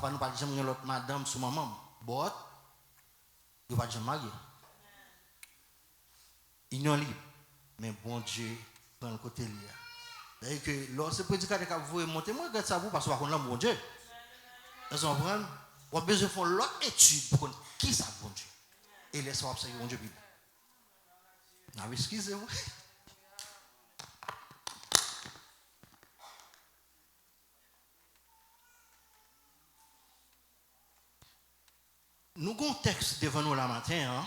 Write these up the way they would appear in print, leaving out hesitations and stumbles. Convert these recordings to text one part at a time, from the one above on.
papa nous pas jamais l'autre madame sous maman. Bon, il va jamais marier. Union libre. Mais bon Dieu, prend le côté lié. C'est-à-dire que lorsque le prédicateur qui vous monter, moi, regarde ça vous parce que vous connaissez bon Dieu. Vous comprenez? Vous avez besoin de faire l'autre étude pour connaître qui ça bon Dieu. Et laissez-moi observer bon Dieu. Non, excusez-moi. Nous avons un texte devant nous la matin,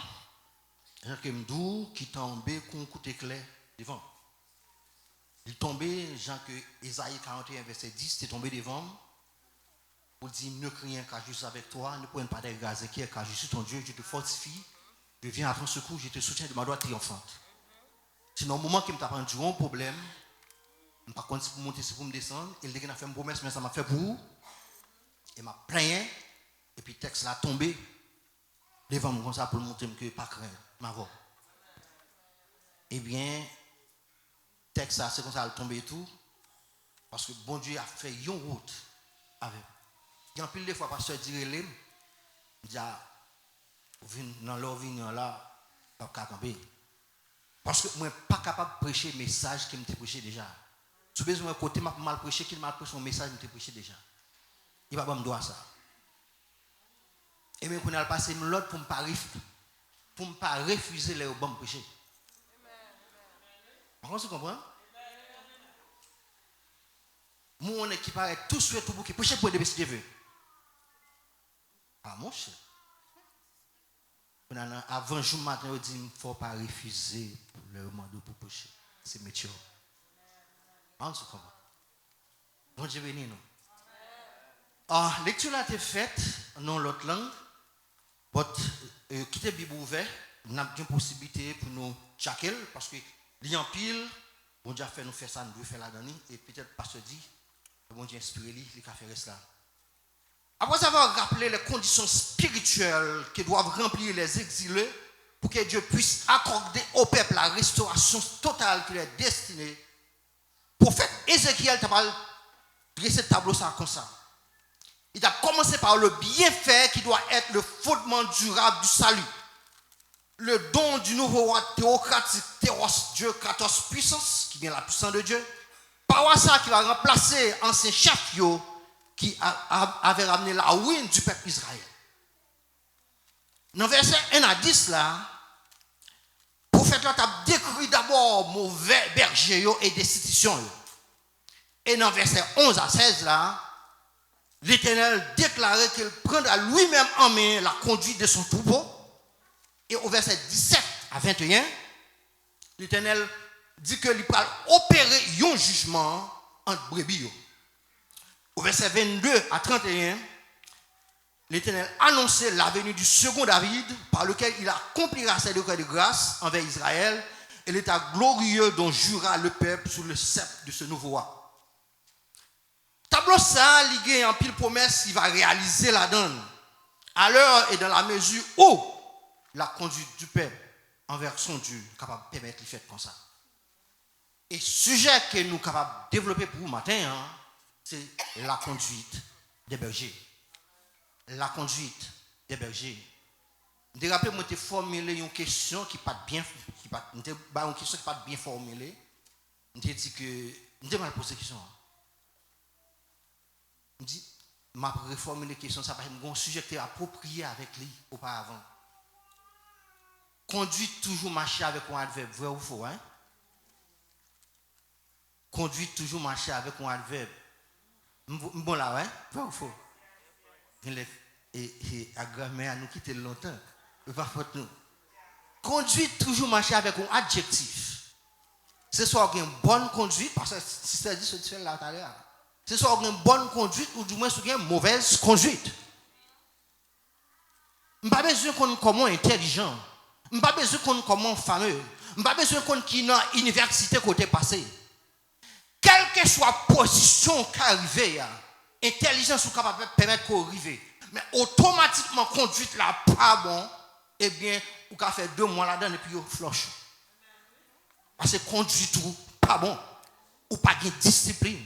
hein, qui tombait con coup éclair devant. Il tombait, Jean que Ésaïe 41, verset 10, c'est tombé devant. Pour dire, ne crie rien car je suis avec toi, ne prenne pas des gaz car je suis ton Dieu, je te fortifie, je viens à ton secours, je te soutiens de ma droite triomphante. Sinon, au moment qu'il me t'apprend un problème, je ne sais pas si pour monter, si pour me descendre, il a fait une promesse, mais ça m'a fait pour vous. Il m'a plaint, et puis le texte là tombé devant moi comme ça pour montrer que pas craindre, ma voix. Eh bien, le texte là, c'est comme ça, il tombé et tout, parce que bon Dieu a fait une route avec. Il y a un pile de fois, pasteur dirait, il dit, dans leur vie, là, pas camper. Parce que moi, je ne suis pas capable de prêcher le message qu'il m'a prêché déjà. Si vous besoin de côté, je mal prêché, qu'il m'a prêché son message qu'il m'a prêché déjà. Il va pas me dire ça. Et bien, qu'on a passé l'autre pour ne pas refuser les bons prêcher. Vous comprenez? Moi, on est qui paraît tout souhait tout pour qui prêcher pour des si Dieu veut. Ah, mon cher. Avant jour matin, on dit qu'il ne faut pas refuser le mandat pour prêcher. C'est métier. On se comprend. Bon Dieu béni nous. La lecture a été faite dans l'autre langue. Quitter la Bible ouverte, nous avons une possibilité pour nous checker parce que il y a en pile, bon Dieu a fait nous faire ça, nous devons faire la dernière et peut-être pasteur dit, bon Dieu inspiré lui, il a fait cela. Après avoir rappelé les conditions spirituelles que doivent remplir les exilés pour que Dieu puisse accorder au peuple la restauration totale qui lui est destinée, le prophète Ézéchiel t'a dressé ce tableau ça comme ça. Il a commencé par le bienfait qui doit être le fondement durable du salut. Le don du nouveau roi théocratique, Théos, Dieu, Kratos, puissance, qui vient la puissance de Dieu. Par ça qui va remplacer ancien chef qui avait ramené la ruine du peuple Israël. Dans verset 1 à 10 là, le prophète a décrit d'abord mauvais berger et destitution. Et dans verset 11 à 16 là, l'Éternel déclarait qu'il prendra lui-même en main la conduite de son troupeau. Et au verset 17 à 21, l'Éternel dit qu'il va opérer un jugement entre brebis. Au verset 22 à 31, l'Éternel annonçait la venue du second David par lequel il accomplira ses décrets de grâce envers Israël et l'état glorieux dont jura le peuple sous le sceptre de ce nouveau roi. Tableau ça, ligué en pile promesse, il va réaliser la donne. À l'heure et dans la mesure où la conduite du peuple envers son Dieu est capable de permettre les faits comme ça. Et sujet que nous sommes capables de développer pour vous matin, c'est la conduite des bergers. La conduite des bergers. Je me rappelle, moi, j'ai formulé une question qui n'est pas bien formulée. Je dit que, je mal posé la question. Je dis, je vais reformuler la question, ça parce que un sujet qui est approprié avec lui auparavant. Conduite toujours marcher avec un adverbe, vrai ou faux, hein? Conduite toujours marcher avec un adverbe. Bon là, ouais? Vrai ou faux? Et la grammaire nous quitte longtemps. Pas faute nous. Conduite toujours marcher avec un adjectif. C'est soit une bonne conduite, parce que si ça dit ce que tu fais là tout à l'heure. C'est soit une bonne conduite ou du moins une mauvaise conduite. Je n'ai pas besoin qu'on comment intelligent. Je n'ai pas besoin qu'on comment fameux. Je n'ai pas besoin qu'on qui dans l'université côté passé. Quelle que soit la position qui arrive, intelligence ou capable de permettre qu'on arrive. Mais automatiquement conduite là pas bon, eh bien, vous pouvez faire 2 mois là-dedans et puis vous flush. Parce que conduite tout pas bon. Ou pas de discipline.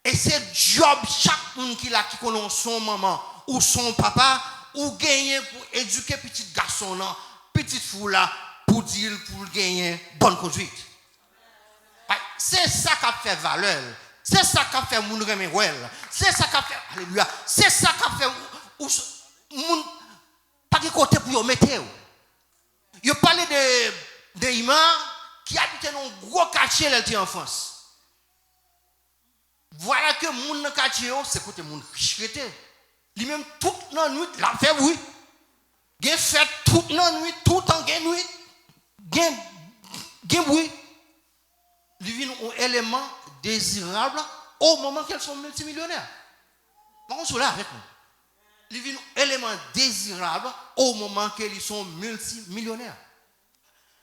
Et Et c'est job chaque monde qui connaît son maman ou son papa ou gagner pour éduquer petit garçon là, petite fille là pour dire pour gagner bonne conduite. C'est ça qui a fait valeur. C'est ça qui a fait moun reme wel. C'est ça qui a fait alléluia. C'est ça qui a fait moun pas de côté pour mettre. Yo parlé de Iman qui habitait dans un gros quartier là en France. Voilà que moun dans quartier c'est côté moun riche était. Lui même toute la nuit la fait bruit. Gen fait toute la nuit, tout en gen nuit. Gen bruit. Lui vient un élément désirable au moment qu'elles sont multimillionnaires. Par contre, là avec nous. Lui vient un élément désirable au moment qu'elles sont multimillionnaires.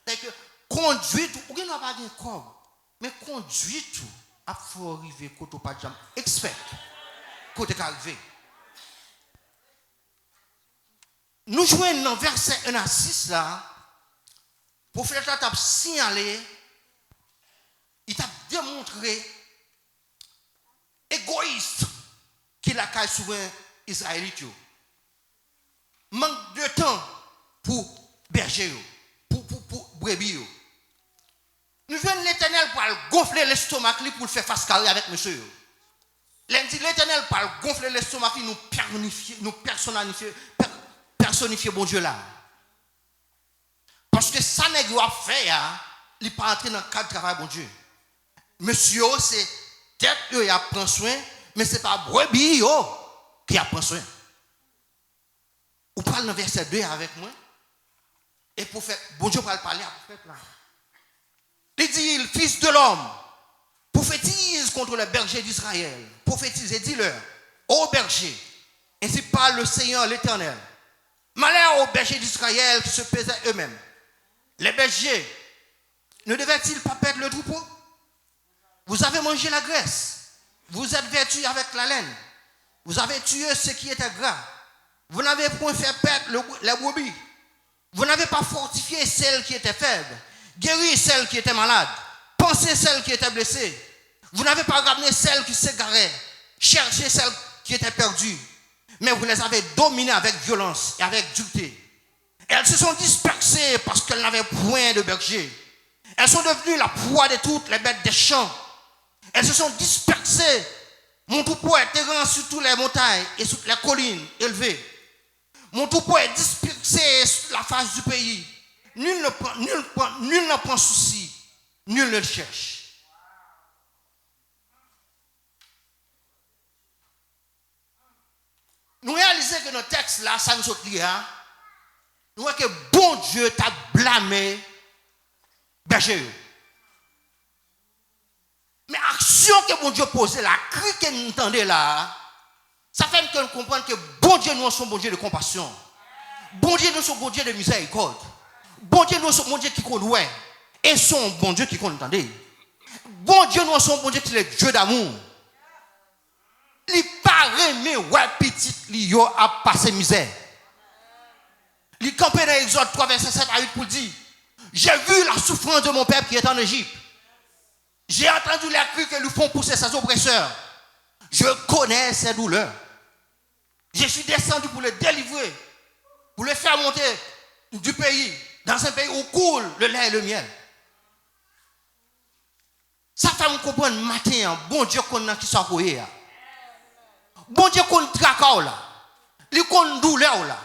C'est-à-dire que conduire tout, ou n'a pas de corps, mais conduire tout, il faut arriver côté pas de expert, côté arrivé. Nous jouons dans verset 1 à 6 là, pour faire t'a signalé, il t'a démontré égoïste qu'il a caillé souvent Israélite. Manque de temps pour berger, pour brebis. Nous venons l'Éternel pour gonfler l'estomac pour faire face carré avec monsieur. L'Éternel pour gonfler l'estomac nous personnifier bon Dieu là. Parce que ça n'est pas fait, il n'est pas entré dans le cadre de travail bon Dieu. Monsieur, c'est tête qui a pris soin, mais ce n'est pas brebis qui a pris soin. Vous parlez dans verset 2 avec moi. Et pour faire, bon Dieu va parler à prophète là. Il dit, fils de l'homme, prophétise contre les bergers d'Israël. Prophétise et dis-leur, ô bergers, ainsi parle le Seigneur l'Éternel. Malheur aux bergers d'Israël qui se pesaient eux-mêmes. Les bergers ne devaient-ils pas perdre le troupeau? Vous avez mangé la graisse. Vous êtes vêtus avec la laine. Vous avez tué ce qui était gras. Vous n'avez point fait perdre les brebis. Vous n'avez pas fortifié celles qui étaient faibles. Guéri celles qui étaient malades. Pensez celles qui étaient blessées. Vous n'avez pas ramené celles qui s'égaraient. Cherchez celles qui étaient perdues. Mais vous les avez dominées avec violence et avec dureté. Elles se sont dispersées parce qu'elles n'avaient point de berger. Elles sont devenues la proie de toutes les bêtes des champs. Elles se sont dispersées. Mon troupeau est errant sur toutes les montagnes et sur les collines élevées. Mon troupeau est dispersé sur la face du pays. Nul n'en prend souci. Nul ne le cherche. Nous réalisons que notre texte là, ça nous saute là. Nous voyons que bon Dieu t'a blâmé berger. Mais l'action que bon Dieu posait, la cri que nous entendons là, ça fait que nous comprenons que bon Dieu nous sommes bon Dieu de compassion. Bon Dieu nous sommes bon Dieu de miséricorde. Bon Dieu nous sommes bon Dieu qui connaît. Et son bon Dieu qui connaît. Bon Dieu nous sommes bon Dieu qui est Dieu d'amour. Il paraît mais ouais petit li a passé misère. Il campait dans Exode 3 verset 7 à 8 pour dire, j'ai vu la souffrance de mon peuple qui est en Égypte. J'ai entendu les cris que lui font pousser ses oppresseurs. Je connais ses douleurs. Je suis descendu pour le délivrer, pour le faire monter du pays, dans un pays où coule le lait et le miel. Ça fait me comprendre matin, bon Dieu qu'on a qui soit courrier. Bon Dieu qu'on traque là. Il qu'on douleur là.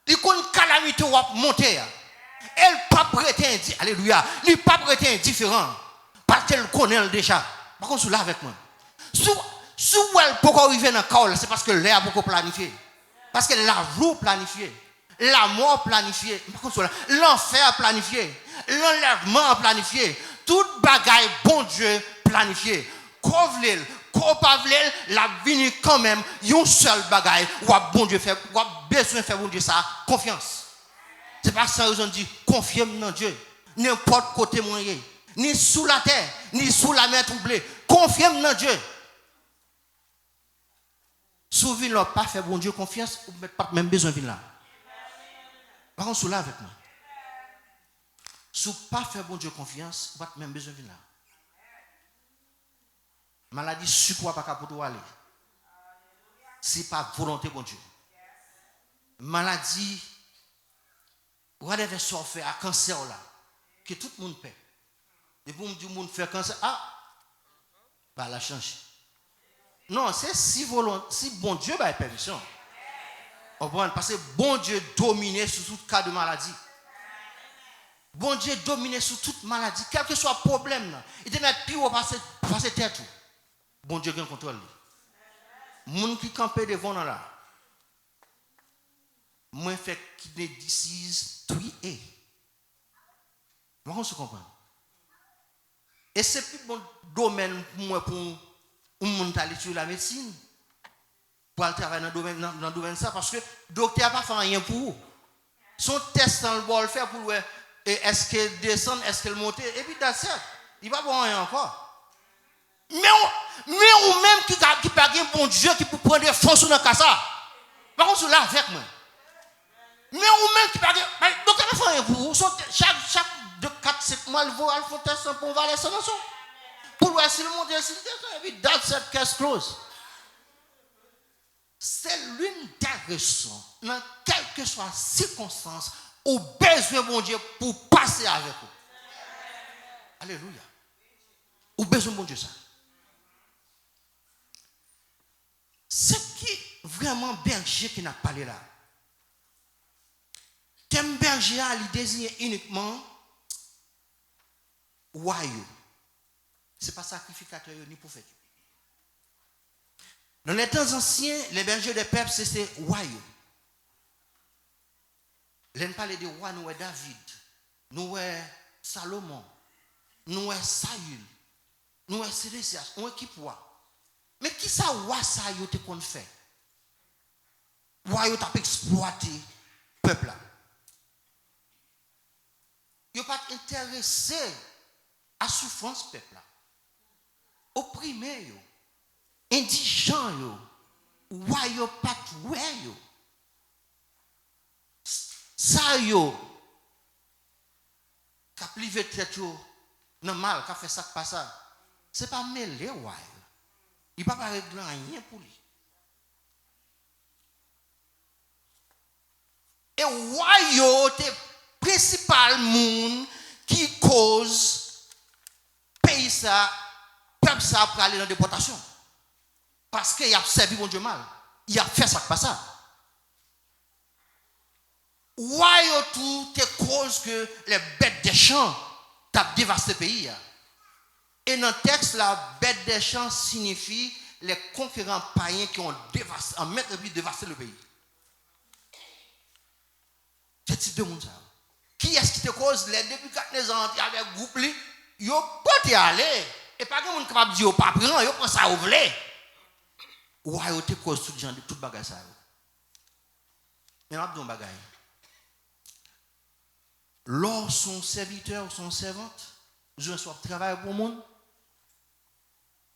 Il qu'on calamité ou monter. Elle pas prétend, alléluia. Il pas prétend différent. Parce qu'elle connaît déjà. Par contre, là avec moi. Si elle peut arriver dans le cas, c'est parce que l'air a beaucoup planifié. Parce que la joue planifiée. La mort planifiée. Par contre, l'enfer planifié. L'enlèvement planifié. Toute bagaille, bon Dieu, planifié. Kovlel, Kopavlel, la vini quand même, yon seul bagaille. Ou a bon Dieu fait, ou a besoin de faire bon Dieu ça, confiance. C'est pas ça qu'ils ont dit, confiez dans Dieu. N'importe côté moyen. Ni sous la terre, ni sous la mer troublée. Confiez dans Dieu. Souvent, ils n'ont pas fait bon Dieu confiance, ou pas même besoin de là. Par contre, sous là avec moi. Si vous pas fait bon Dieu confiance, vous n'avez même besoin de là. Maladie sucre pas capable pour aller. C'est pas volonté bon Dieu. Maladie whatever soit fait à cancer là que tout le monde paie. Et pour me dire monde fait cancer bah la change. Non, c'est si bon Dieu bah permission. Parce que bon Dieu domine sur tout cas de maladie. Bon Dieu domine sur toute maladie, quel que soit le problème. Il te met pire au passer tête. Bon Dieu qui contrôle. Les gens qui campent devant là, moi fait kidney disease 3A. Comment se comprendre? Et c'est plus bon domaine pour moi pour aller sur la médecine. Pour aller travailler dans le domaine ça parce que le docteur n'a pas fait rien pour vous. Son test dans le bol faire pour voir est-ce qu'elle descend, est-ce qu'elle monte, et puis that's it. Il va pas rien encore. Mais ou même qui pas un bon Dieu qui peut prendre des forces dans le cas ça. Par contre, là avec moi. Mais ou même qui pas donc elle fait rien pour vous. Chaque de 4-5 mois, elle va faire test pour voir les solutions. Pour voir si le monde est et puis that's it, case close. C'est l'une des raisons, dans quelle que soit la circonstance, au besoin bon Dieu pour passer avec vous. Alléluia. Au besoin bon Dieu ça. Ce qui vraiment berger qui n'a pas parlé là. Thème berger il désigne uniquement royaume. Ce n'est pas sacrificateur ni prophète. Dans les temps anciens, les bergers des peuples, c'était royaume. L'on parlait de roi, nous David, nous Salomon, nous Saül, nous Sédécias, nous qui roi. Mais qui ça roi ça yo te qu'on fait? Roi yo t'a exploité peuple là. Yo pas intéressé à souffrance peuple là. Opprimé yo. Indigent yo, roi yo pas ouais yo, ça yo, qu'a plivé tête yo, non mal, qu'a fait ça pas ça, c'est pas mêlé roi yo, il pas régler rien pour lui. Et roi yo te principal monde qui cause pays ça, peuple ça pour aller dans déportation. Parce qu'il a servi mon Dieu mal. Il a fait ça, pas ça. Why tout te cause que les bêtes des champs t'ont dévasté le pays. Et dans le texte, la bête des champs signifie les concurrents païens qui ont dévasté, en mettre et puis dévasté le pays. C'est type de monde ça. Qui est-ce qui te cause les depuis 4 ans avec groupe li, yo pas aller et pas que monde capable dire pas prend, yo prend ça au vle. Ouais, te cause tout genre de tout bagage ça. Mais on a dit un bagage. Lors son serviteur ou son servante, je soit travail pour le monde.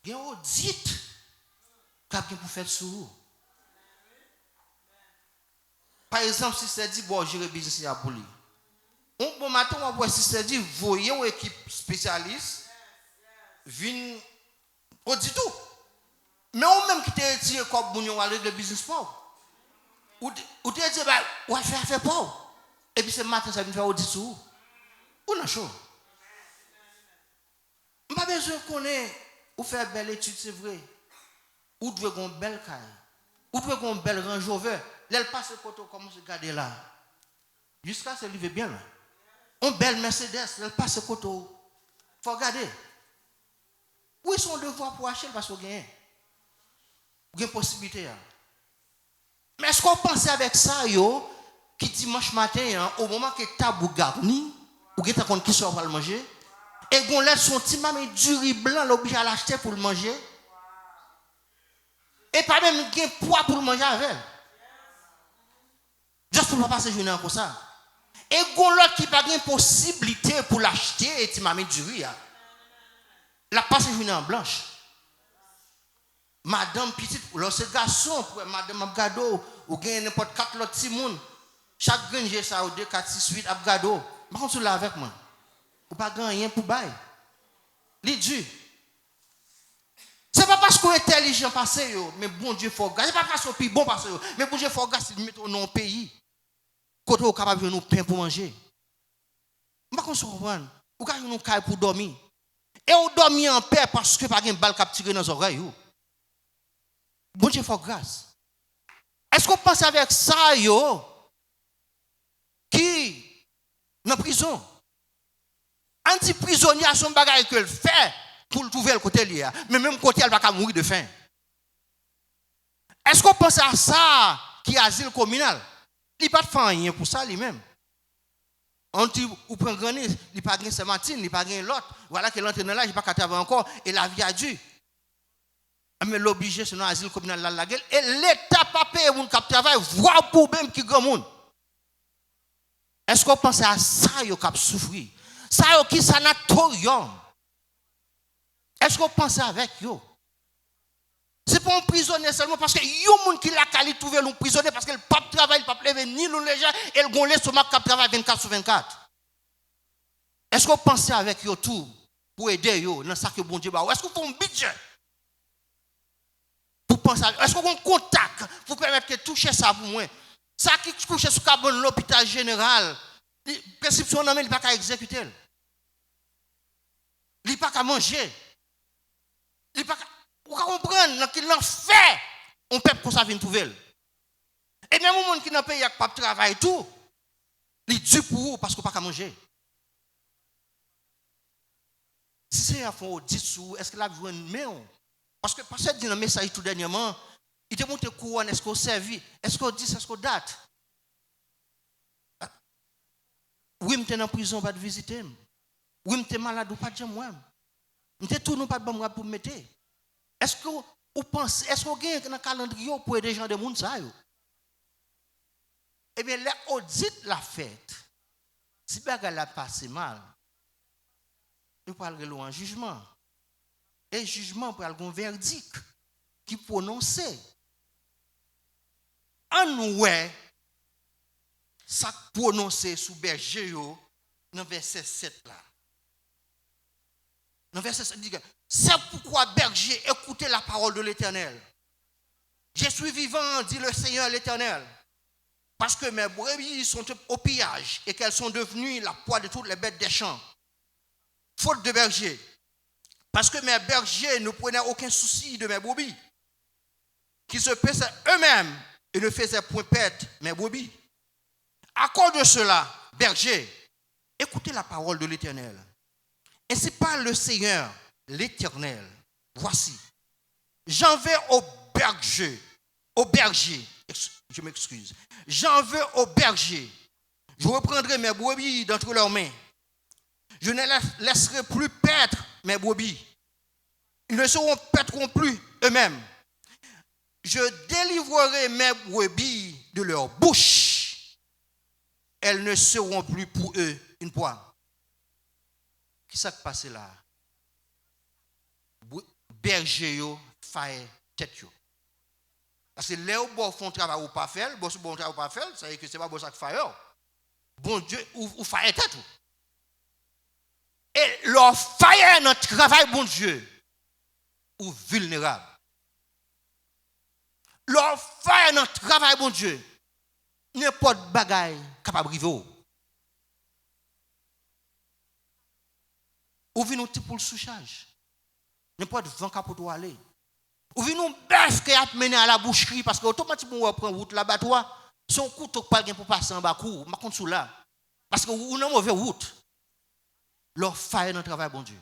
Il y a un audit quelqu'un pour faire sur vous. Par exemple, si c'est dit bon, j'ai business à pour lui. Un bon matin, on va si c'est dit voyez une équipe spécialiste vient audit tout. Mais on même qui t'a dit comme bon, on va aller de business pour. Ou t'a dit bah, on va faire pour. Et puis ce matin ça vient faire audit sur vous. Ou non chaud. On pas besoin connaître ou faire belle étude, c'est vrai. Ou devez avoir une belle caille. Ou devez avoir une belle Range Rover. Elle passe le côté comme se garder là. Jusqu'à ce qu'il bien là. Une belle Mercedes, elle passe le côté. Faut regarder. Où est son devoir pour acheter parce qu'on gagne. Il y a une possibilité. Mais est-ce qu'on pense avec ça, yo, qui dimanche matin, au moment que tabou garni, ou que tu as qui sort pour le manger, et qu'on laisse son petit mamie du riz blanc, l'obligé à l'acheter pour le manger, et pas même un poids pour le manger avec elle. Juste pour ne pas passer journée comme ça. Et qu'on l'autre qui n'a pas de possibilité pour l'acheter, et petit mamie du riz, la passe journée en blanche. Madame petite, lorsque garçon, madame Abgado, ou gagne n'importe 4 autres petits monde, chaque granger ça, ou 2, 4, 6, 8 Abgado, par contre, là avec moi, ou pas gagner rien pour bail. Les dieux. C'est pas parce qu'on est intelligent passé, mais bon Dieu faut grâce. C'est pas parce qu'on est plus bon passé, mais bon Dieu faut grâce de mettre dans pays. Côté au capable de nous pain pour manger. Je ne comprends pas. Ou quand nous caille pour dormir. Et on dormit en paix parce que pas de balle qui tiré dans les oreilles. Bon Dieu faut grâce. Est-ce qu'on pense avec ça, qui dans la prison? Anti-prisonnier a son bagage que le fait pour le trouver le côté lié. Mais même côté, elle va pas mourir de faim. Est-ce qu'on pense à ça qui est asile communal? Il n'y a pas de faire rien pour ça lui-même. On dit, ou prend gagner, il n'y a pas de Saint-Martin, il n'y a pas de l'autre. Voilà que l'entraîneur là, il n'y a pas qu'à travailler encore. Et la vie a dû. Mais l'obligé, c'est dans l'asile communal là, la gueule. Et l'État pas payé pour qui travaille, voir pour même qui grand monde. Est-ce qu'on pense à ça, yo qui souffrir? Ça, yo qui sanatorium. Est-ce qu'on pense avec yo? C'est pas un prisonnier seulement parce que yo moun qui l'a quali trouver un prisonnier parce que le pape travaille, le pape lever ni le léger et le gon l'estomac qui travaille 24 sur 24. Est-ce qu'on pense avec yo tout pour aider yo dans ça que bon Dieu ba? Est-ce qu'on fait un budget? Pour penser est-ce qu'on a un contact pour permettre que toucher ça pour moi? Ça qui couche sur carbone l'hôpital général, prescription non mais il pas qu'à exécuter. Il pas qu'à manger. Il pas vous comprenez qu'il en fait on peut comme ça vient trouver. Et même les gens qui n'ont pas pays pas travail tout, il dû pour vous parce qu'on pas qu'à manger. Si c'est un fond audit sous est-ce que la joue une main? Parce que parce que dans le message tout dernièrement, il te montre couronne est-ce qu'on servi, est-ce qu'on dit est-ce qu'on date? Oui, je suis en prison pas de visiter. Oui, je suis malade ou pas de moi. Je suis tout non pas de bon pour me mettre. Est-ce que vous pensez, est-ce qu'on gagne dans le calendrier pour aider les gens de monde ça? Eh bien, l'audit la fête. Si bagarre la passe mal, nous parlons en jugement. Et jugement pour un verdict qui prononcé. En ouais, ça prononcé sous berger dans verset 7 là. Dans verset 7 dit que c'est pourquoi berger écoutez la parole de l'Éternel. Je suis vivant, dit le Seigneur l'Éternel, parce que mes brebis sont au pillage et qu'elles sont devenues la proie de toutes les bêtes des champs. Faute de berger. Parce que mes bergers ne prenaient aucun souci de mes brebis, qui se paissaient eux-mêmes et ne faisaient point perdre mes brebis. À cause de cela, berger, écoutez la parole de l'Éternel. Ainsi parle le Seigneur, l'Éternel. Voici, j'en vais au berger, je m'excuse. J'en veux au berger. Je reprendrai mes brebis d'entre leurs mains. Je ne laisserai plus perdre mes brebis. Ils ne seront perdront plus eux-mêmes. Je délivrerai mes brebis de leur bouche. Elles ne seront plus pour eux une proie. Qu'est-ce qui s'est passé là? Berger yo faille tête yo. Parce que les gens font travail ou pas faire, bon travail ou pas faire, ça veut dire que c'est pas bon ça qui faille. Bon Dieu ou faille tête. Et leur faille dans travail bon Dieu ou vulnérable. Leur faille dans travail bon Dieu. N'importe bagaille capable de vivre. Ou vient nous pour le sous-charge. N'importe 20 capot aller. Ou vient nous bœuf qui a mené à la boucherie parce que automatiquement on prend route là-bas toi, son couteau pas pour passer en bas cour, ma compte sous là. Parce que ou non mauvaise route. Leur faille dans le travail bon Dieu.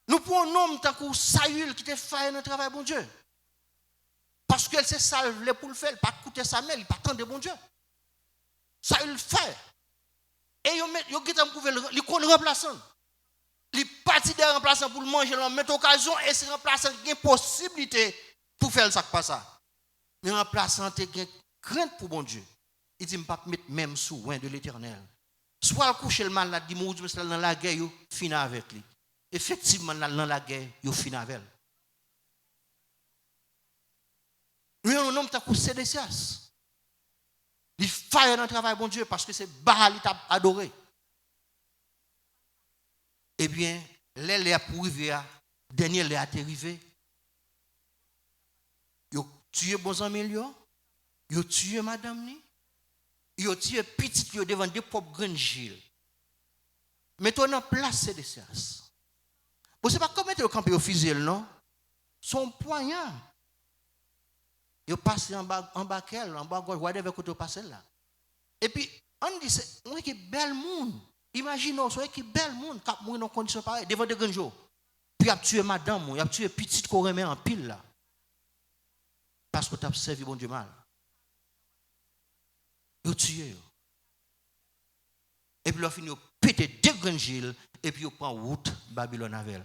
Nous prenons un homme tant que Saül qui te faille dans le travail bon Dieu. Parce qu'elle s'est salvée pour le faire, il pas coûter sa mère, il pas attendre bon Dieu. Saül fait. Et il connaît remplaçant. Il parti des remplaçants pour le manger, il met occasion et ces remplaçants ont une possibilité pour faire ça pas ça. Les remplaçants ont une crainte pour bon Dieu. Il dit, je ne vais pas mettre même soin de l'Éternel. Soit le coucher le malade, il dit, je dans la guerre, il finit avec lui. Effectivement, dans la guerre, il finit avec elle. Nous avons un homme qui a Sédécias. Il faille dans le travail, bon Dieu, parce que c'est Baal qui a adoré. Eh bien, les pour arriver dernier les a arrivé. Yo tué bon amis yo tué madame ni, yo tué petit yo devant des propres grandes Gilles. Mettons en place ces séances. Vous savez pas comment le camp au fusil non? Son poignard. Yo passé en bas quel, en bas gauche, whatever côté passer là. Et puis on dit c'est on qui belle monde. Imaginez so qui belle monde cap mourir dans condition pareille devant des grands jours. Puis a tué madame, il a tué petite qu'on remet en pile là. Parce que tu as servi bon Dieu mal. Yo tué. Et puis il a fini péter deux grands Gilles et puis il prend route Babylone avec.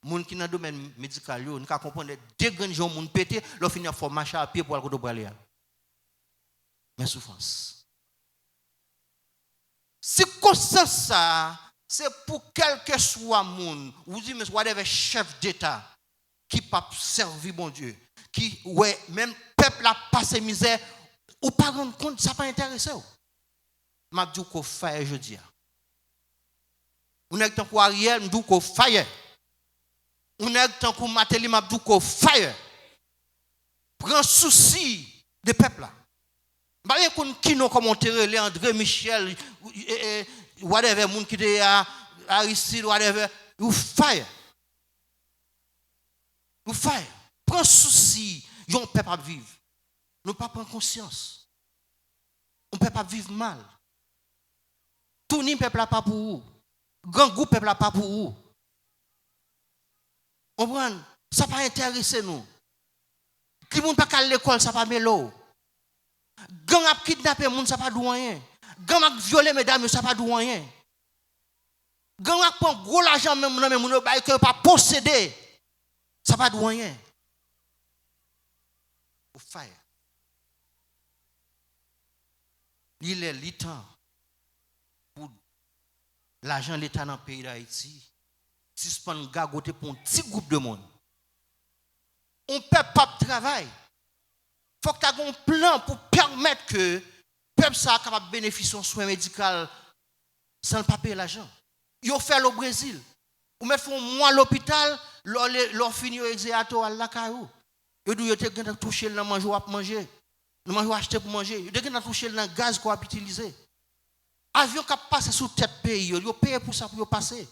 Moun qui dans le domaine médical, nous comprendre deux grands gens moun pété, il fini à faire marcher à pied pour aller au aller. Mais souffrance. Si comme ça, c'est pour quel que soit moun, vous dites mais whatever chef d'état qui pas servi bon Dieu, qui ouais même peuple a passé misère, ou pas rendre compte ça pas intéressé. M'a dit qu'on faille jeudi. On est tant pour Ariel, m'dou qu'on faille. On est tant pour Matéli, m'a dit qu'on faille. Prends souci des peuples là. Pas rien qu'on qui nous commenter les André Michel whatever moun qui est Aristide whatever, you faille. You faille. Prends souci, yon peuple à vivre. Nous pas prendre conscience. On peut pas vivre mal. Tout le peuple n'a pas pour vous. Grand groupe peuple n'a pas pour vous. On prend, ça pas intéresser nous. Qui moun pas à l'école, ça pas mélo. Gang a kidnappé moun, ça pas douan. Gang a violé mesdames, ça pas douan. Gang a prend gros l'argent même non mais moun que pas posséder. Ça pas douan. Ou faire. Il est le temps pour l'argent de l'État dans le pays d'Haïti. Suspendre gagoter pour un petit groupe de monde. On ne peut pas travailler. Il faut que tu aies un plan pour permettre que le peuple soit capable de bénéficier de soins médicaux sans pas payer l'argent. Ils ont fait au Brésil. Ou mettre un mois à l'hôpital, leur finir exéato à la caillou. Ils ont touché le manger à manger. Nous mangeons acheter pour manger. Ils ont touché le gaz qu'on a utilisé. Avion qui passe sous tête pays, ils ont payé pour ça pour passer.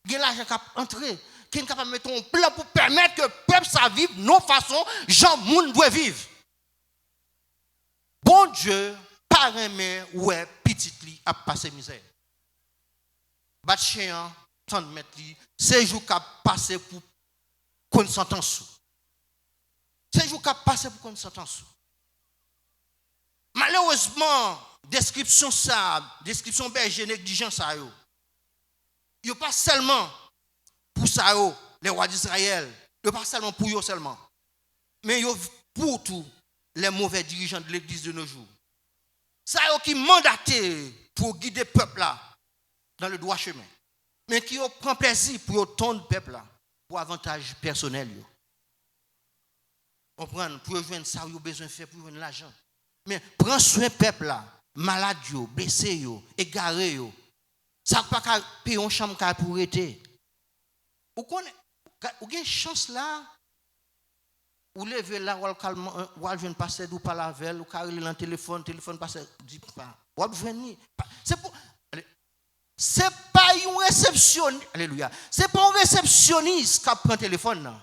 Il y a l'argent qui a entré. Qui est capable de mettre un plan pour permettre que le peuple ça vive nos façons, Jean Moun doit vivre. Bon Dieu, par aimer, ouais, petit li a passé misère. Bat chien, tant de mettre li, c'est jour qui a passé pour qu'on s'entende sous. C'est jour qui a passé pour qu'on s'entende sous. Malheureusement, description berger négligent ça yo. Yo pas seulement pour ça yo, les rois d'Israël, yo pas seulement pour yo seulement. Mais yo pour tous les mauvais dirigeants de l'église de nos jours. Ça yo qui mandaté pour guider le peuple là dans le droit chemin. Mais qui yo prend plaisir pour yo tondre le peuple là pour avantage personnel yo. On prend pour joindre ça yo besoin faire pour joindre l'argent. Mais prends soin peuple là, malade yo, blessé yo, égaré yo. Ça pas qu'à payer une chambre pour être. Ou avez chance là, ou lever là, ou al jeune passer ou par la veille, ou carrer dans téléphone passer dit pas. Ou venir. C'est pas un réceptionniste. Alléluia. C'est pas un réceptionniste qui prend téléphone là.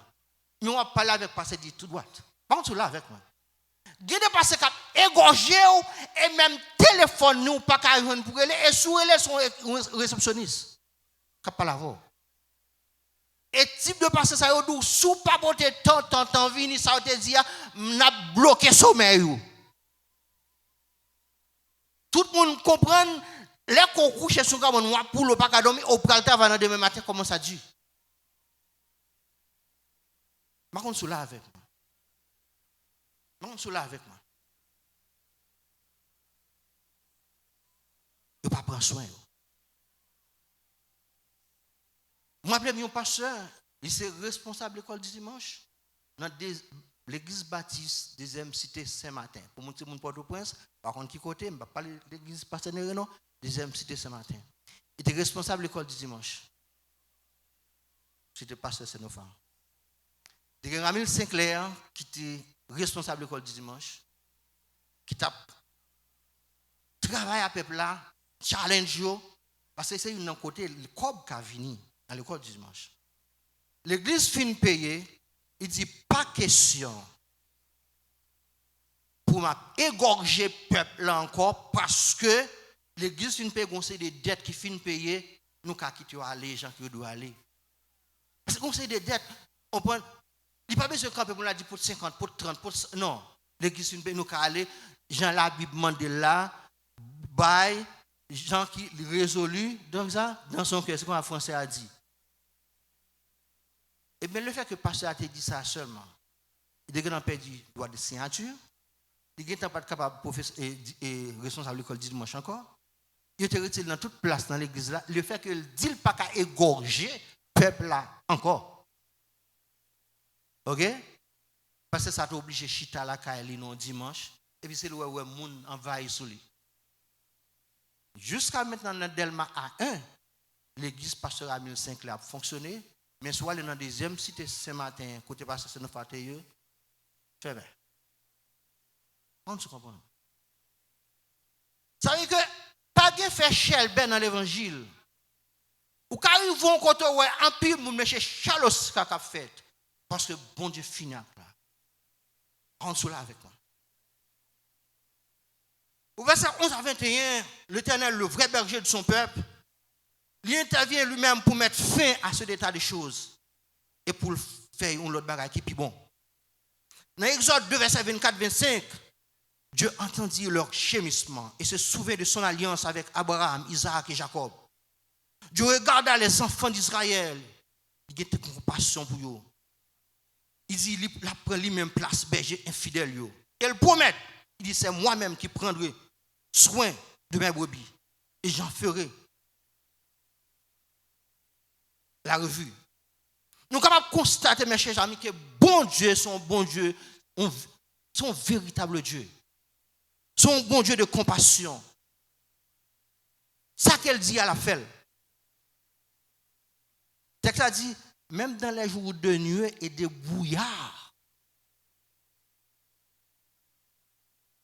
Mais on va parler avec passer dit tout droit. Pas on là avec moi. Gade parce qu'a égorgé et même téléphone nous pas qu'à joindre pour aller et sous les son réceptionniste. Qu'a pas la voix. Et type de passer ça yo dou sous pas boter tant vini ça te dit n'a bloqué sommeil. Tout le monde comprend les qu'on couche sur comme on pour le pas qu'à dormir au pral travail demain matin comment ça dit. Ma kon sou là avec moi. Non, sous là avec moi. Je ne pas prendre soin. Moi, je suis un pasteur, il est responsable de l'école du dimanche dans l'église baptiste deuxième cité Saint-Martin. Pour monter mon Port-au-Prince, par contre, qui côté, je ne vais pas parler de l'église pasteur non, deuxième cité Saint-Martin. Il était responsable de l'école du dimanche. C'était pasteur, c'est nos femmes. Il y a Ramil Sinclair qui était responsable de l'école du dimanche, qui t'a travaillé à peuple là, challenge yo, parce que c'est un côté le cob qui a venu à l'école du dimanche. L'église fin payée, il dit pas question pour m'égorger peuple là encore parce que l'église fin payée conseil des dettes qui fin payer, nous ka quitter aller gens qui doivent aller. Parce que conseil des dettes, on prend il pas besoin de camper pour la dire pour 50, pour 30, pour non, l'église fin payée nous ka aller, Jean la Bible demande là, bail gens qui résolu donc ça dans son cœur, c'est comme en français a dit. Et bien le fait que le pasteur a dit ça seulement, il a perdu le droit de signature, il n'est pas capable de responsable de l'école du dimanche encore, il était retiré dans toute place dans l'église là, le fait qu'il dit pas qu'à égorger le peuple là encore. Ok? Parce que ça t'a obligé de chita la caille non dimanche, et puis c'est le monde envahit sous lui. Jusqu'à maintenant, dans Delma A1, l'église pastorale Ramil Sinclair a fonctionné, mais soit dans la deuxième cité ce matin, côté pasteur Sénofateye, fait bien. On se comprend. Ça veut dire que, pas de faire chelben dans l'évangile. Ou quand ils vont côté, ouais, en pile, vous mettez chalos qu'a fait. Parce que bon Dieu finit là. On se là avec moi. Au verset 11 à 21, l'Éternel, le vrai berger de son peuple, il intervient lui-même pour mettre fin à ce état de choses et pour faire une autre bagaille qui est plus bon. Dans Exode 2, verset 24-25, Dieu entendit leur gémissement et se souvint de son alliance avec Abraham, Isaac et Jacob. Dieu regarda les enfants d'Israël. Il a compassion pour eux. Il dit, il prend lui-même place berger infidèle. Et il promet, il dit, c'est moi-même qui prendrai soin de mes brebis. Et j'en ferai la revue. Nous sommes capables de constater, mes chers amis, que bon Dieu, son bon Dieu, son véritable Dieu. Son bon Dieu de compassion. Ça qu'elle dit à la fête. C'est que ça dit, même dans les jours de nuée et de brouillard.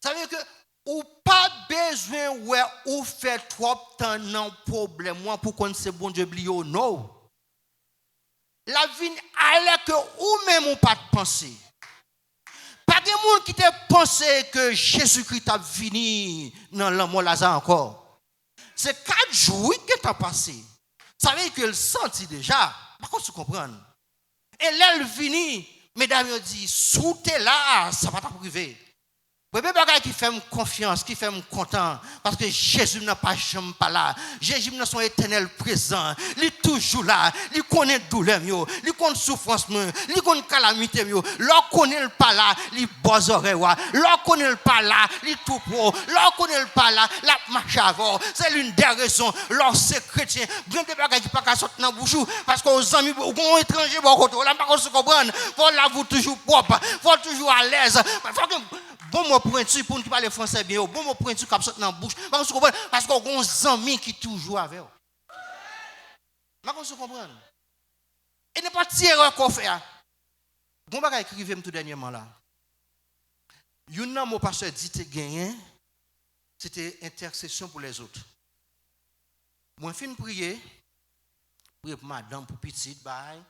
Ça veut dire que ou pas besoin ouais ou faire trop temps non problème moi pour qu'on se bon Dieu blio non. La vie allait que ou même ou pas de penser. Pas de monde qui te pensé que Jésus-Christ a fini dans l'amour Lazare encore. C'est 4 jours que tu as passé. Ça veut dire que le senti déjà. Par contre, tu comprends. Et là, il finit. Mesdames, ils disent, sous t'es là, ça va t'arriver. Le bébé qui fait confiance, qui fait content, parce que Jésus n'a pas jamais pas là. Jésus n'a son éternel présent. Il est toujours là. Il connaît douleur, il connaît souffrance, il connaît calamité. L'on connaît pas là, il bosse oreille. L'on connaît pas là, il tout pro. L'on connaît pas là, la marche avant. C'est l'une des raisons. Lorsque chrétien, bien des bagages qui pas sortir dans bouche parce qu'aux amis, aux étrangers, on n'a pas se comprendre. Faut là vous toujours propre, faut toujours à l'aise. Bon mot pointu pour nous parler français bien, bon mot pointu qui sorti dans la bouche. Parce qu'on a des amis qui toujours avec eux. Vous comprenez? Et n'est pas de erreur qu'on fait. Bon bagage écrivez tout dernièrement là. Yon nan mon pasteur dit te gagné, c'était intercession pour les autres. Moi fin prier pour madame pour petite bail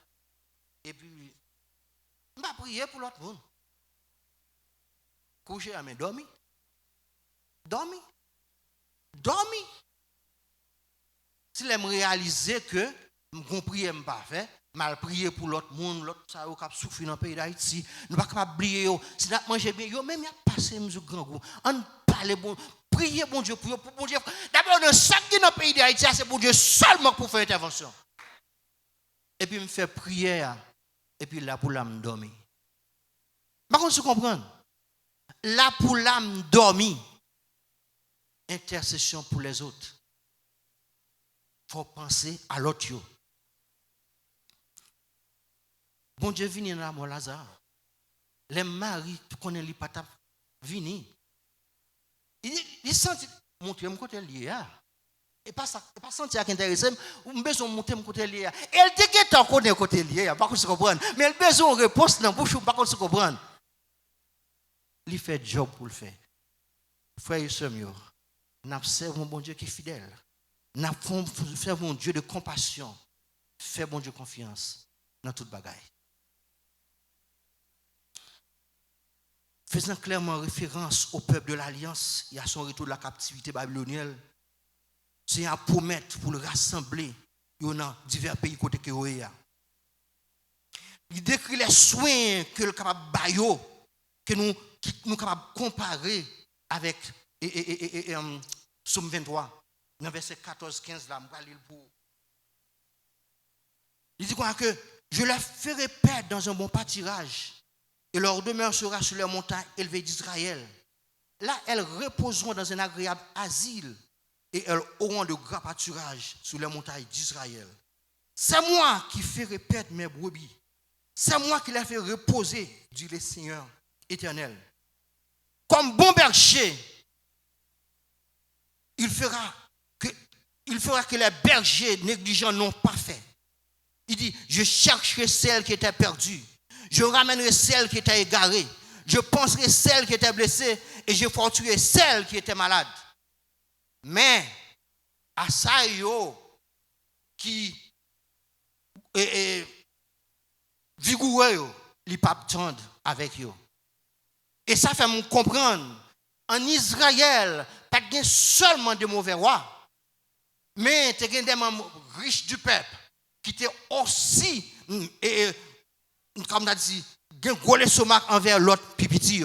et puis m'a prier pour l'autre monde. Coucher à mes dormi. Si je réaliser que mon prière n'est pas fait, mal prier pour l'autre monde, l'autre ça a souffert dans le pays d'Haïti, nous ne pouvons pas oublier, si nous mangeons bien, yo même y a passé monsieur grand goût. On parle bon, prier bon Dieu pour bon Dieu. D'abord dans chaque dans le pays d'Haïti, c'est pour Dieu seulement pour faire intervention. Et puis me faire prière et puis là pour l'âme dormir. Par contre, tu comprends? Là pour l'âme dormir, intercession pour les autres. Il faut penser à l'autre. Bon Dieu vini dans la mort Lazare. Les maris, tu connais les patates, vini. Il sent, montre-moi côté lié. Et pas ça, et pas sentir qui intéresse, ou besoin monter mon côté lié. Elle dit que t'en connais côté lié, pas qu'on se comprenne. Mais elle besoin de réponse dans bouche, pas qu'on se comprenne. Il fait job pour le faire. Frères et sœurs, nous observons un bon Dieu qui est fidèle. Nous servons un Dieu de compassion. Fais bon Dieu confiance dans toute bagaille. Faisant clairement référence au peuple de l'Alliance et à son retour de la captivité babylonienne, c'est un promettre pour le rassembler dans divers pays côté que il décrit les soins que le capable bayo que nous capable comparer avec Somme 23 dans verset 14-15 là m'pa lire pour. Il dit quoi que je les ferai perdre dans un bon pâturage et leur demeure sera sur les montagnes élevées d'Israël. Là elles reposeront dans un agréable asile. Et elles auront de grands pâturages sur les montagnes d'Israël. C'est moi qui ferai perdre mes brebis. C'est moi qui les fais reposer, dit le Seigneur éternel. Comme bon berger, il fera que les bergers négligents n'ont pas fait. Il dit, je chercherai celle qui était perdue. Je ramènerai celle qui était égarée. Je penserai celle qui était blessée et je fortuerai celle qui était malade. Mais à ça qui est vigoureux, il pas tendre avec eux. Et ça fait me comprendre en Israël pas seulement des mauvais rois, mais il y a des membres riches du peuple qui étaient aussi comme on a dit, un gros stomac envers l'autre pipiti.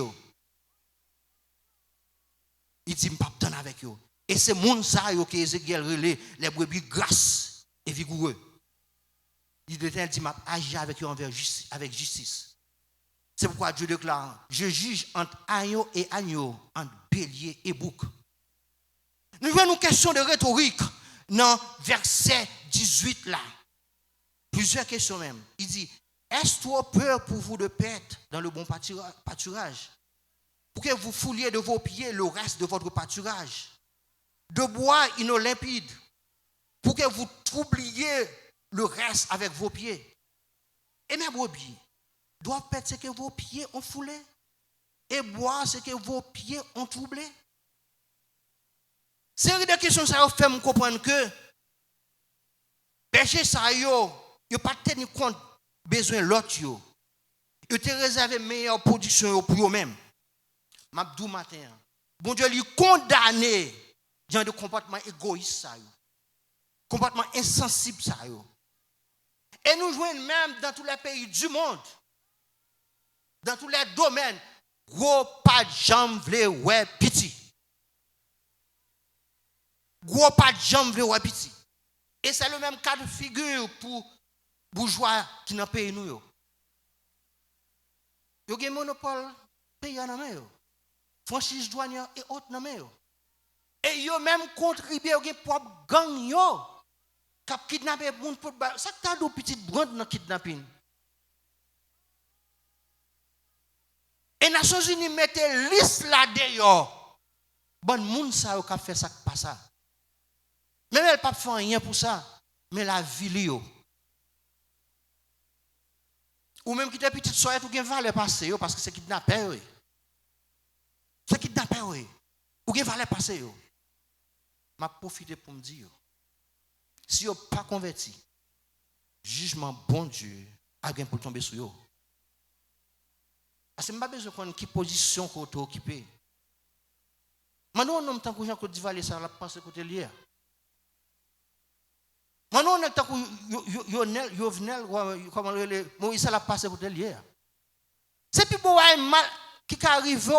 Il dit pas tendre avec eux. Et c'est moun ça que Ézéchiel relève les brebis grasses et vigoureux. Il dit m'a agi avec eux avec justice. C'est pourquoi Dieu déclare, je juge entre agneau et agneau, entre bélier et bouc. Nous avons une question de rhétorique dans verset 18 là. Plusieurs questions même. Il dit, est-ce trop peur pour vous de perdre dans le bon pâturage? Pour que vous fouliez de vos pieds le reste de votre pâturage? De bois limpide, pour que vous troubliez le reste avec vos pieds. Et mes brebis doivent perdre ce que vos pieds ont foulé et boire ce que vos pieds ont troublé. C'est une question ça fait me comprendre que péché ça yo pas tenir compte besoin l'autre yo. Yo te réservé meilleure production pour eux même. M'abdou matin. Bon Dieu lui condamné genre de comportement égoïste ça yo. Comportement insensible ça yo. Et nous jouons même dans tous les pays du monde. Dans tous les domaines, gros pas de jambe vle ouais piti. Gros pas de jambe vle ouais piti. Et c'est le même cas de figure pour bourgeois qui dans pays nous yo. Yo gen monopole pays en main yo. Franchise douanière et autres dans main yo. Et yo même contribué au propre gang yo. Cap kidnapper moun pour ça ta do petite brande dans kidnapping. Et Nations Unies mettait liste là dehors. Bon moun ça yo ka fait ça pas ça. Même elle pas fait rien pour ça, mais la vie yo. Ou même qui était petite soeur tout gen valeur passer yo parce que c'est kidnapper yo. C'est kidnapper yo. Ou gen valeur passer yo. M'a profité pour me dire si vous pas converti, jugement bon Dieu a bien pour tomber sur vous. Parce que je n'ai pas besoin de connaître quelle position que vous occupez. Maintenant, on a tant que Jean Côte d'Ivoire, ça la pense côté lié. Maintenant, on a tant que Yovenel, comment Moïse la passe côté lié. C'est plus beau mal qui arrive.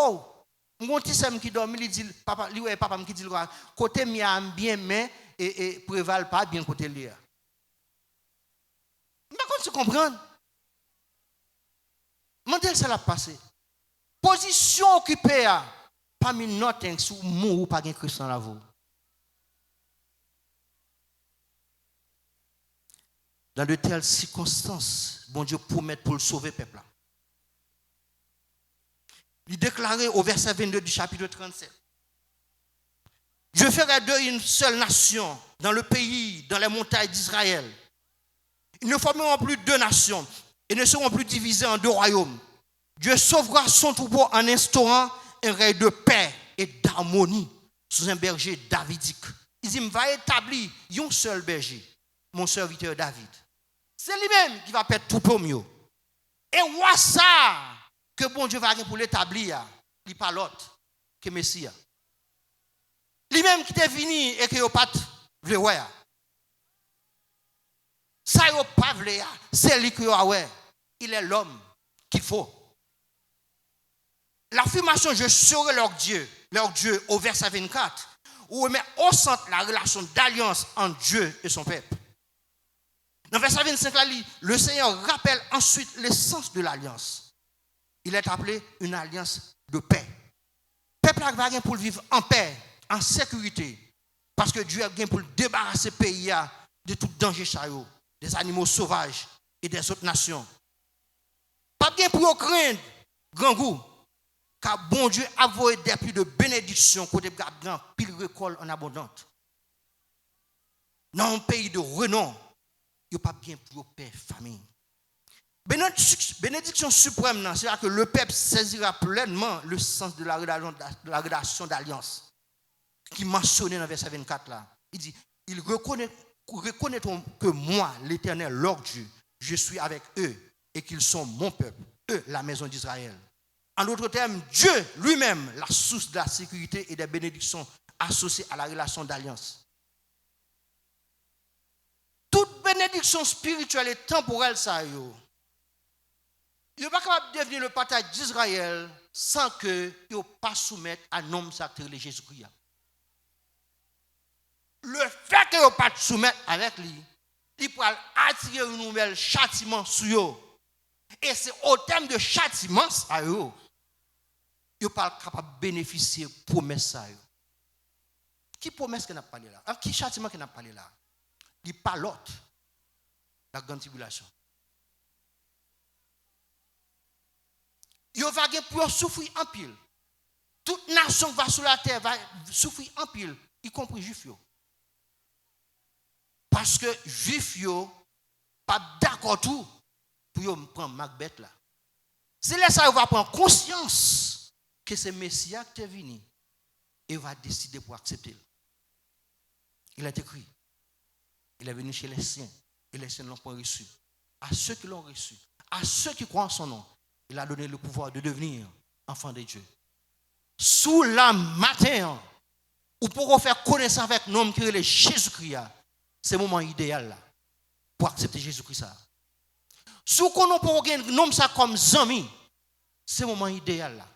Mon petit Sam qui dormi, il dit papa, lui papa qui dit côté mien bien mais et prévale pas bien côté lié. Mais quand tu comprends, mandel ça l'a passé. Position occupée parmi nothing sous mou ou pas gen Christ dans la vie. Dans de telles circonstances, bon Dieu promet pour le sauver peuple. Il déclarait au verset 22 du chapitre 37. Je ferai d'eux une seule nation dans le pays, dans les montagnes d'Israël. Ils ne formeront plus deux nations et ne seront plus divisés en deux royaumes. Dieu sauvera son troupeau en instaurant un règne de paix et d'harmonie sous un berger davidique. Il dit, il va établir un seul berger, mon serviteur David. C'est lui-même qui va perdre tout pour mieux. Et voilà ça que bon Dieu va faire pour l'établir, il n'est pas l'autre que Messie. Lui-même qui est venu et qui n'a pas voulu voir. Ça n'a pas voulu, c'est lui qui a ouais. Il est l'homme qu'il faut. L'affirmation, je serai leur Dieu, au verset 24, où on met au centre la relation d'alliance entre Dieu et son peuple. Dans le verset 25, là, le Seigneur rappelle ensuite l'essence de l'alliance. Il est appelé une alliance de paix. Le peuple va gagner pour vivre en paix, en sécurité, parce que Dieu a gagné pour débarrasser le pays de tout danger chariot, des animaux sauvages et des autres nations. Pas bien pour craindre grand goût, car bon Dieu a envoyé des pluies de bénédictions côté grand pile récolte en abondante. Dans un pays de renom, il n'y a pas bien pour paix, famille. Bénédiction suprême, c'est-à-dire que le peuple saisira pleinement le sens de la relation d'alliance qui mentionnait dans le verset 24 là. Il dit, ils reconnaîtront que moi, l'Éternel, leur Dieu, je suis avec eux et qu'ils sont mon peuple, eux, la maison d'Israël. En d'autres termes, Dieu lui-même, la source de la sécurité et des bénédictions associées à la relation d'alliance. Toute bénédiction spirituelle et temporelle, ça y est. Il n'est pas capable de devenir le partage d'Israël sans que il ne pas soumettre à nom sacré de Jésus-Christ. Le fait qu'il ne pas soumettre avec lui, il peut attirer un nouvel châtiment sur eux. Et c'est au terme de châtiment, ça y est. Il n'est pas capable de bénéficier de promesse. Qui promesse qu'on a parlé là? Qui châtiment qu'on a parlé là? Il n'est pas l'autre. La grande tribulation. Il va pour souffrir en pile. Toute nation va sur la terre va souffrir en pile, y compris les Juifs. Parce que les Juifs ne sont pas d'accord tout pour prendre Macbeth là. C'est là ça va prendre conscience que c'est Messie qui est venu et va décider pour accepter. Il est écrit. Il est venu chez les siens et les siens ne l'ont pas reçu. À ceux qui l'ont reçu, à ceux qui croient en son nom, il a donné le pouvoir de devenir enfant de Dieu. Sous la matin, ou pour faire connaissance avec un homme qui est Jésus-Christ, c'est le moment idéal là, pour accepter Jésus-Christ. Sous qu'on peut un homme ça comme ami, c'est le moment idéal là.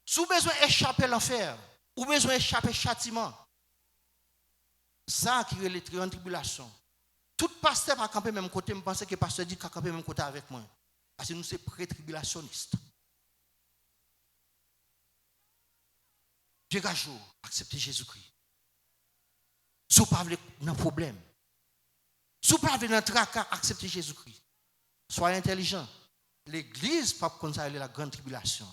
Sous besoin d'échapper l'enfer, ou besoin d'échapper châtiment. Ça qui est les tribulations. Tout pasteur va camper même côté, je pense que le pasteur dit qu'il va camper même côté avec moi. Parce que nous sommes pré-tribulationnistes. Dégagez, acceptez Jésus-Christ. Si vous parlez d'un problème, si vous parlez d'un tracas, acceptez Jésus-Christ. Soyez intelligents. L'église, pas comme ça, elle est la grande tribulation.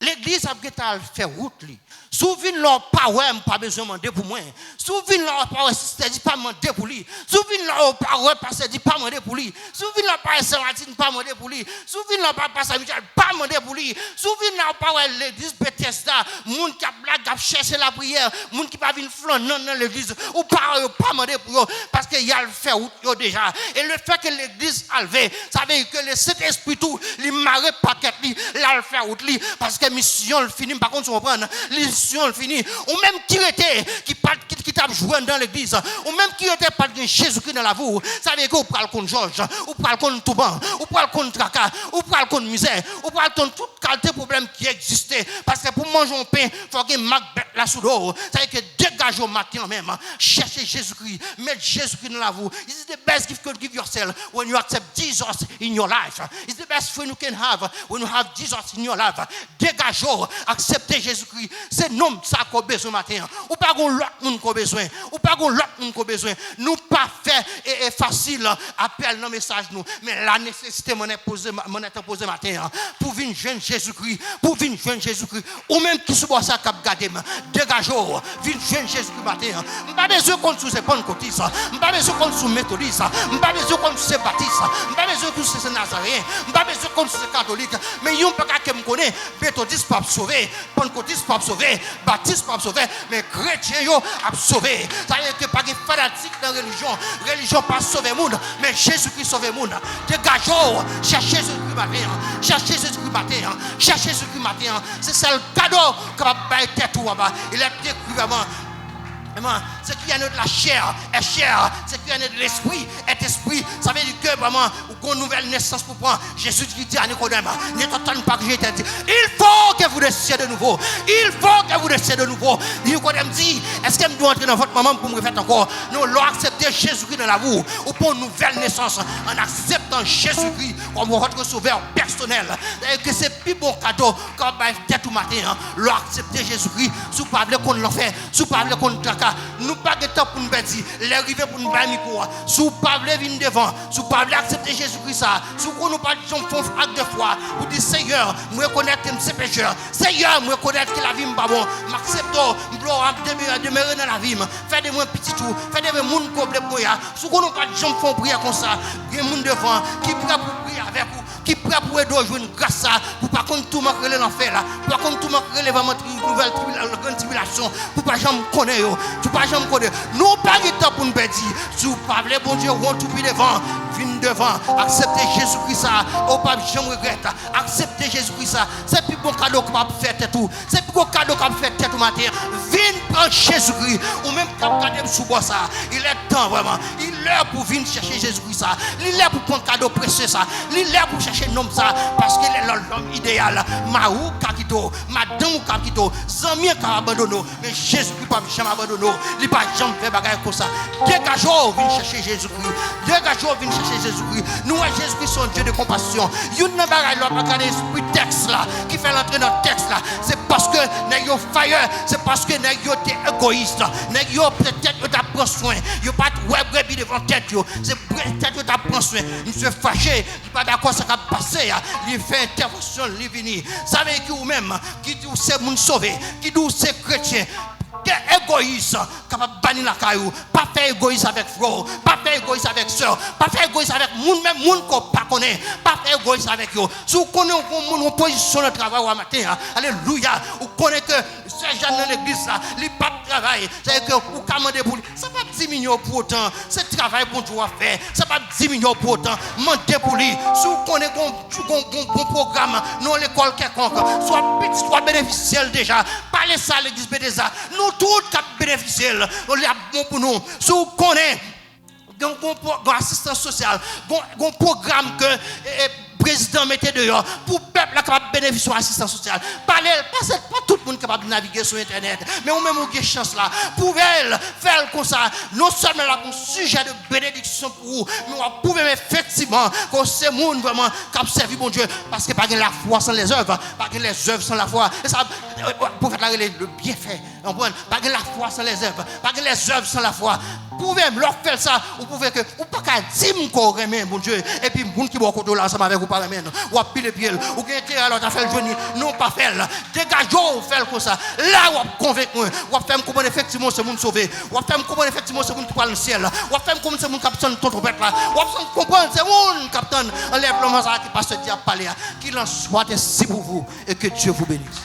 L'église a fait route. Souviens leur parole, pas besoin de demander pour moi. Souviens leur parole, sister dit pas demander pour lui. Souviens leur parole, pasteur dit pas demander pour lui. Souviens leur parole, Saint-Martin, pas demander pour lui. Souviens leur parole, pasteur Michel, pas demander pour lui. Souviens leur parole, l'église Bethesda, moun qui a blague, a cherché la prière, moun qui pas venir flâner dans l'église, ou pas demander pour eux, parce qu'il y a le fait route déjà. Et le fait que l'église a levé, ça veut dire que le Saint-Esprit tout, il marre paquet, il fait route, parce que mission le fini par contre on reprend mission le fini ou même qui était qui t'a joué dans l'église ou même qui était pas de Jésus-Christ dans la vie ça veut dire que ou parle contre Georges ou parle contre Touban ou parle contre Tracas ou parle contre misère ou parle contre toute qualité de problème qui existait parce que pour manger un pain il faut que Macbeth la sous l'eau ça veut dire que dégage au matin même chercher Jésus-Christ mettre Jésus-Christ dans la vie it's the best gift you can give yourself when you accept Jesus in your life it's the best thing you can have when you have Jesus in your life dégage Dégagez, acceptez Jésus-Christ. C'est nom ça qu'on a besoin matin. Ou pas l'autre monde qu'on a besoin. Ou pas l'autre monde qu'on a besoin. Nous pas faire et facile appel dans message nous, mais la nécessité m'en est posée matin pour venir joindre Jésus-Christ, pour venir joindre Jésus-Christ. Ou même qui se voit ça cap garder. Dégagez, venir joindre Jésus-Christ matin. Pas besoin qu'on sous pentecôtiste, pas besoin qu'on sous méthodiste, pas besoin qu'on sous baptiste, pas besoin qu'on sous nazaréen, pas besoin qu'on sous catholique, mais yon pas qu'à me connaît, méthodiste pas sauver, pentecôtiste pas sauver, baptiste pas sauver, mais chrétien yo a sauvé. Ça veut dire que pas de fanatique dans la religion pas sauver le monde, mais Jésus-Christ sauve le monde. Dégagez, cherchez Jésus-Christ matin, cherchez Jésus-Christ matin, cherchez Jésus-Christ matin. C'est ça le cadeau que va faire tête ou bas. Il est décrit vraiment. C'est qu'il y a de la chair est chair, c'est qu'il y a de l'esprit est esprit. Ça veut dire que vraiment, une nouvelle naissance pour prendre. Jésus dit à Nicodème, ne t'entends pas que j'ai été dit. Il faut que vous naissez de nouveau. Il faut que vous naissez de nouveau. Nicodème dit, est-ce que je dois entrer dans votre maman pour me refaire encore? Nous l'avons accepté Jésus-Christ dans l'amour, ou pour une nouvelle naissance, en acceptant Jésus-Christ comme votre sauveur personnel. Que c'est plus bon cadeau quand on va faire tout matin. L'avons accepté Jésus-Christ, sous pas qu'on l'a fait, sous pas qu'on l'a. Nous pas de temps pour nous dire, l'arrivée pour nous faire micro. Si pas venir devant, si pas accepter Jésus-Christ ça, si nous pas de acte de foi, pour dire Seigneur, je reconnais que c'est pécheur. Seigneur, je reconnais que la vie n'est pas bon. M'accepte, je demeurer dans la vie. Fais de moi petit tout, fais de moi monde problème pour ya. Si nous pas de gens font prier comme ça, il y a des gens devant qui prêt pour prier avec vous. Qui prêt pour aider jouer une grâce pour pas qu'on tout manque l'enfer là, pour pas qu'on tout manque vraiment une nouvelle tribulation, pour pas jamais connaître, tu pas jamais connaître. Nous pas de temps pour nous dire, si vous parlez bon Dieu, on tout devant, viens devant, acceptez Jésus-Christ ça, au pas jamais regrette, acceptez Jésus-Christ ça, c'est plus bon cadeau qu'on va faire tout, c'est plus bon cadeau qu'on va faire tout matin. Viens prendre Jésus-Christ, ou même quand vous sous bois ça, il est temps vraiment, il est l'heure pour venir chercher Jésus-Christ ça, il est l'heure pour prendre cadeau précieux ça, il est l'heure pour chercher un homme ça parce qu'il est l'homme idéal. Maou Kakito, Madame Kakito, Zami qui abandonné, mais Jésus qui pas jamais abandonné, il pas jamais fait bagarre comme ça. Dégagez, viens chercher Jésus-Christ. Dégagez, viens chercher Jésus-Christ. Nous Jésus-Christ sont Dieu de compassion. Il y a bagaille là dans l'esprit texte là qui fait l'entrée dans le texte là. C'est parce que nèg yo fire, c'est parce que nèg yo t'es égoïste. Nèg yo peut-être yo t'a prend soin. Yo pas ouais brebis devant tête yo. C'est peut-être yo t'a prend soin. Monsieur fâché, il pas d'accord ça qu'a passé, il fait intervention, il vient. Ça veut dire que vous-même, qui dit c'est mon sauvé, qui dit c'est chrétien, égoïste, capable de bannir la caillou, pas faire égoïste avec frère, pas faire égoïste avec soeur, pas faire égoïste avec moun, même moun qu'on pas connaît, pas faire égoïste avec eux. Si vous connaissez une position de travail au matin, alléluia, vous connaissez que ces gens dans l'église là, ils pas de travail, c'est-à-dire que vous commandez pour lui, ça va 10 millions pour autant, c'est le travail pour Dieu à faire, ça va 10 millions pour autant, mentez pour lui. Si vous connaissez un programme dans l'école quelconque, soit petit, soit bénéficiel déjà, parlez ça à l'église Bethesda, nous tous cap bénéficiels, on est bon pour nous. Si vous connaissez un assistance sociale, un programme que président mettait dehors pour le peuple capable de bénéficier de l'assistance sociale. Pas tout le monde capable de naviguer sur Internet, mais on même une chance là. Pour elle faire comme ça, non seulement là, un sujet de bénédiction pour vous, mais on pouvez effectivement que c'est monde vraiment qui a servi mon Dieu, parce que pas la foi sans les œuvres, pas les œuvres sans la foi. Et ça, pour faire le bienfait, pas la foi sans les œuvres, pas les œuvres sans la foi. Vous pouvez leur faire ça, vous pouvez que, vous pas qu'à dire qu'on remet, mon Dieu, et puis, moun qui va côté là, ensemble avec vous, pas remet, ou à pile pied, ou qui était alors, t'as fait le genou, non pas faire, dégagez, faire comme ça, là, ou à convaincre, ou à faire comprendre effectivement ce monde sauvé, ou à faire comprendre effectivement ce monde qui parle le ciel, ou à faire comprendre ce monde qui capitaine ton trompette là, ou à faire comprendre ce monde capitaine, enlève l'homme qui passe ce diable parler, qu'il en soit ainsi pour vous, et que Dieu vous bénisse.